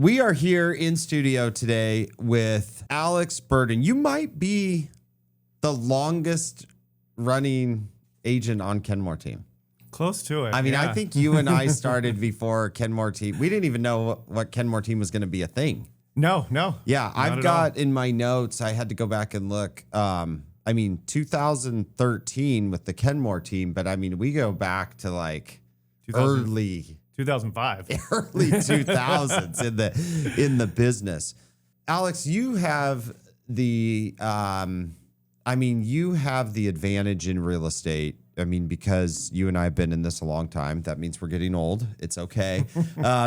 We are here in studio today with Alex Burden. You might be the longest running agent on Kenmore Team. Close to it. I mean, yeah. I think you and I started before Kenmore Team. We didn't even know what Kenmore Team was going to be a thing. No. Yeah, I've got in my notes, I had to go back and look. 2013 with the Kenmore Team, but I mean, we go back to like early 2005. Early 2000s in the business. Alex, you have the you have the advantage in real estate. I mean, because you and I have been in this a long time, that means we're getting old. It's okay.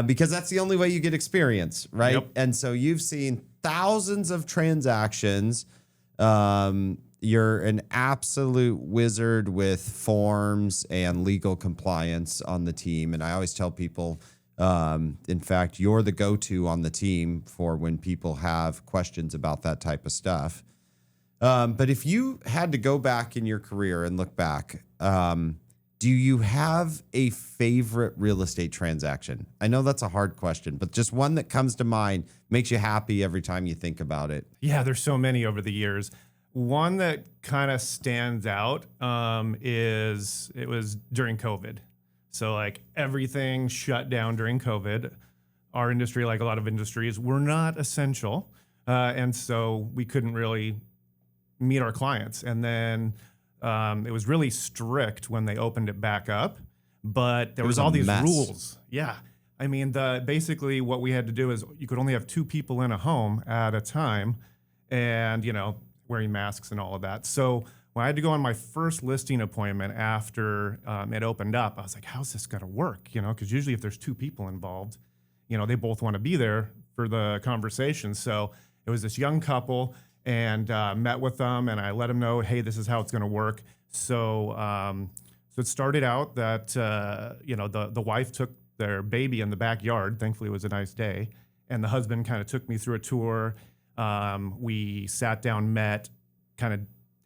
Because that's the only way you get experience, right? Yep. And so you've seen thousands of transactions. You're an absolute wizard with forms and legal compliance on the team. And I always tell people, in fact, you're the go-to on the team for when people have questions about that type of stuff. But if you had to go back in your career and look back, do you have a favorite real estate transaction? I know that's a hard question, but just one that comes to mind, makes you happy every time you think about it. Yeah, there's so many over the years. One that kind of stands out is it was during COVID. So like everything shut down during COVID. Our industry, like a lot of industries, were not essential. And so we couldn't really meet our clients. And then it was really strict when they opened it back up. But there was all these rules. Yeah. I mean, basically what we had to do is you could only have 2 people in a home at a time. And, wearing masks and all of that. So when I had to go on my first listing appointment after it opened up, I was like, how's this going to work? Because usually if there's 2 people involved, they both want to be there for the conversation. So it was this young couple and met with them and I let them know, hey, this is how it's going to work. So it started out that, the wife took their baby in the backyard. Thankfully, it was a nice day. And the husband kind of took me through a tour. We sat down, met, kind of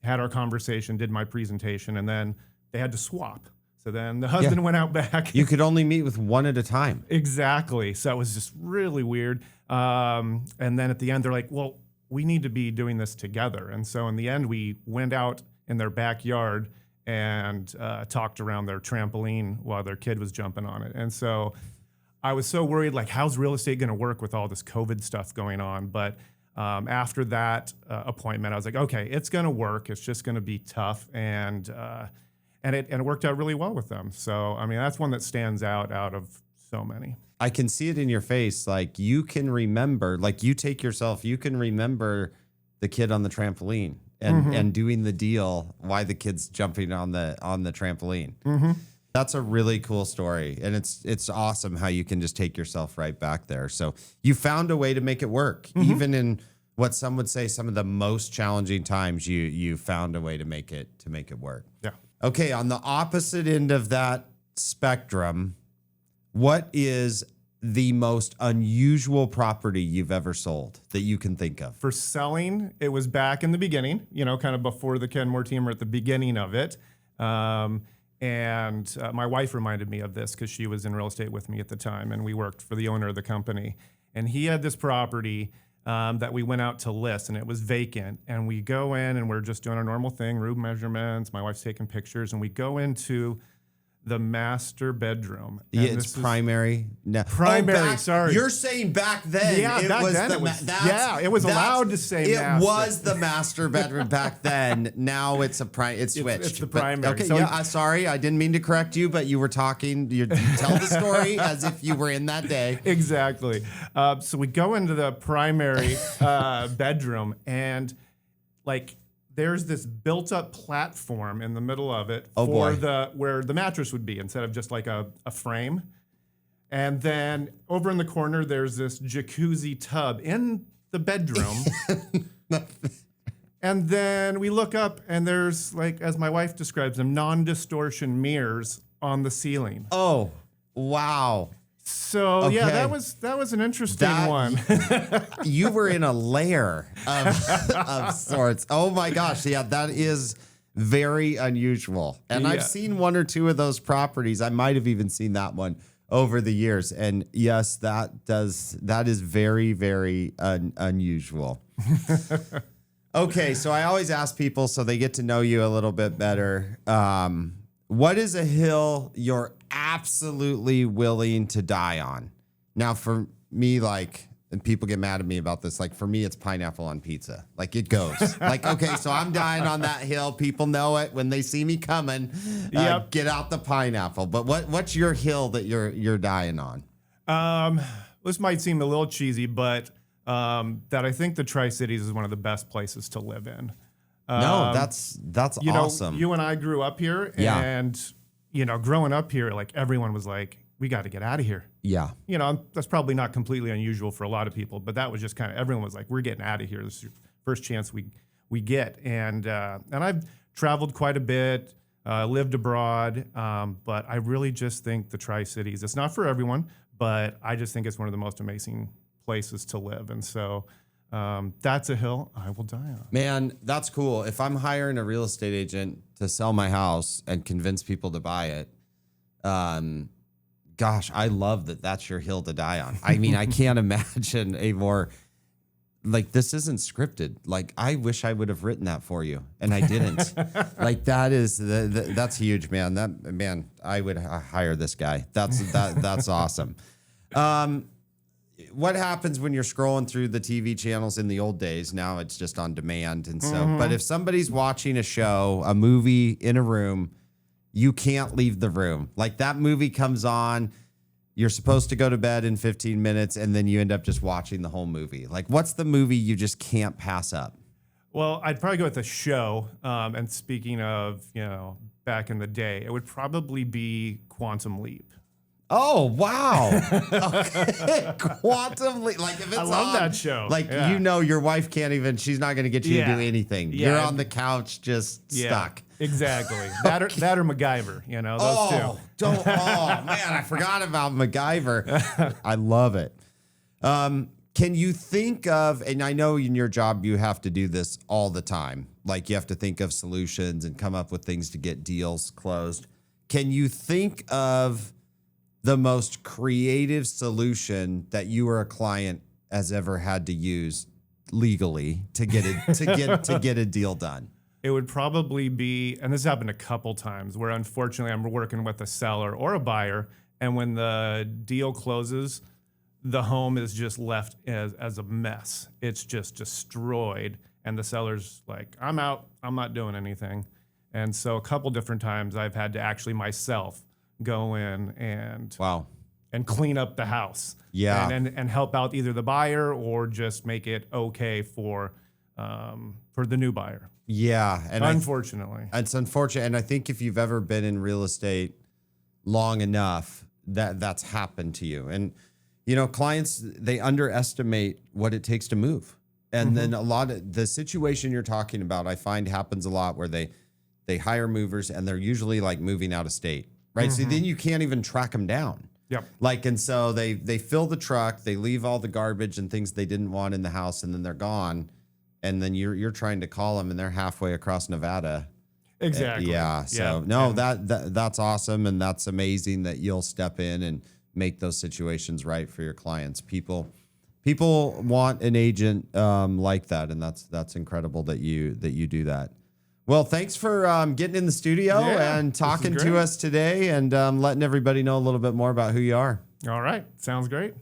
had our conversation, did my presentation, and then they had to swap. So then the husband went out back. You could only meet with one at a time. Exactly. So it was just really weird. And then at the end, they're like, well, we need to be doing this together. And so in the end, we went out in their backyard and talked around their trampoline while their kid was jumping on it. And so I was so worried, like, how's real estate going to work with all this COVID stuff going on? But after that appointment, I was like, okay, it's going to work. It's just going to be tough. And it worked out really well with them. So, I mean, that's one that stands out of so many. I can see it in your face. Like you can remember, like you can remember the kid on the trampoline and doing the deal why the kid's jumping on the trampoline. Mm-hmm. That's a really cool story. And it's awesome how you can just take yourself right back there. So you found a way to make it work. Mm-hmm. Even in what some would say some of the most challenging times, you found a way to make it work. Yeah. Okay, on the opposite end of that spectrum, what is the most unusual property you've ever sold that you can think of? For selling, it was back in the beginning, kind of before the Kenmore Team or at the beginning of it. And my wife reminded me of this because she was in real estate with me at the time, and we worked for the owner of the company. And he had this property that we went out to list, and it was vacant. And we go in, and we're just doing our normal thing, room measurements. My wife's taking pictures, and we go into the master bedroom. Yeah, it's primary. No. Primary, sorry. You're saying back then. Yeah, back then it was allowed to say it master. It was the master bedroom back then. Now it's it's switched. It's the primary. Okay, so sorry, I didn't mean to correct you, but you were talking. You tell the story as if you were in that day. Exactly. So we go into the primary bedroom, and there's this built-up platform in the middle of it where the mattress would be instead of just like a frame. And then over in the corner, there's this jacuzzi tub in the bedroom. And then we look up, and there's, as my wife describes them, non-distortion mirrors on the ceiling. Oh, wow. So okay. Yeah, that was an interesting one. You were in a lair of sorts. Oh my gosh, yeah, that is very unusual. And I've seen one or two of those properties. I might have even seen that one over the years. And yes, that is very, very unusual. Okay, so I always ask people so they get to know you a little bit better. What is a hill you're absolutely willing to die on? Now, for me, like, and people get mad at me about this, like, for me, it's pineapple on pizza. Like, it goes. Like, okay, so I'm dying on that hill. People know it when they see me coming. Get out the pineapple. But what's your hill that you're dying on? This might seem a little cheesy, but that I think the Tri-Cities is one of the best places to live in. No, that's awesome. You and I grew up here, and growing up here, like everyone was like, "We got to get out of here." Yeah, that's probably not completely unusual for a lot of people, but that was just kind of everyone was like, "We're getting out of here. This is the first chance we get." And I've traveled quite a bit, lived abroad, but I really just think the Tri-Cities. It's not for everyone, but I just think it's one of the most amazing places to live, and so. That's a hill I will die on. Man, that's cool. If I'm hiring a real estate agent to sell my house and convince people to buy it, gosh, I love that that's your hill to die on. I mean, I can't imagine a more, like, this isn't scripted. Like, I wish I would have written that for you, and I didn't. Like, that is, that's huge, man. I would hire this guy. That's awesome. What happens when you're scrolling through the TV channels in the old days? Now it's just on demand. And so, but if somebody's watching a show, a movie in a room, you can't leave the room. Like, that movie comes on, you're supposed to go to bed in 15 minutes, and then you end up just watching the whole movie. Like, what's the movie you just can't pass up? Well, I'd probably go with a show. And speaking of, back in the day, it would probably be Quantum Leap. Oh, wow. Okay. Quantum Leap. Like, if it's I love that show. Like, your wife can't even, she's not going to get you to do anything. Yeah. You're on the couch just stuck. Exactly. That or MacGyver, those two. Man, I forgot about MacGyver. I love it. Can you think of, and I know in your job you have to do this all the time, like you have to think of solutions and come up with things to get deals closed. Can you think of the most creative solution that you or a client has ever had to use legally to get a deal done? It would probably be, and this happened a couple times, where unfortunately I'm working with a seller or a buyer, and when the deal closes, the home is just left as a mess. It's just destroyed, and the seller's like, "I'm out. I'm not doing anything." And so a couple different times I've had to actually myself go in and clean up the house. Yeah. And help out either the buyer or just make it okay for the new buyer. Yeah. And unfortunately. It's unfortunate. And I think if you've ever been in real estate long enough, that's happened to you. And, clients, they underestimate what it takes to move. And then a lot of the situation you're talking about, I find happens a lot where they hire movers and they're usually like moving out of state. Right. So then you can't even track them down. Yep. And so they fill the truck, they leave all the garbage and things they didn't want in the house, and then they're gone. And then you're trying to call them, and they're halfway across Nevada. Exactly. Yeah. So that's awesome, and that's amazing that you'll step in and make those situations right for your clients. People want an agent like that, and that's incredible that you do that. Well, thanks for getting in the studio and talking to us today and letting everybody know a little bit more about who you are. All right. Sounds great.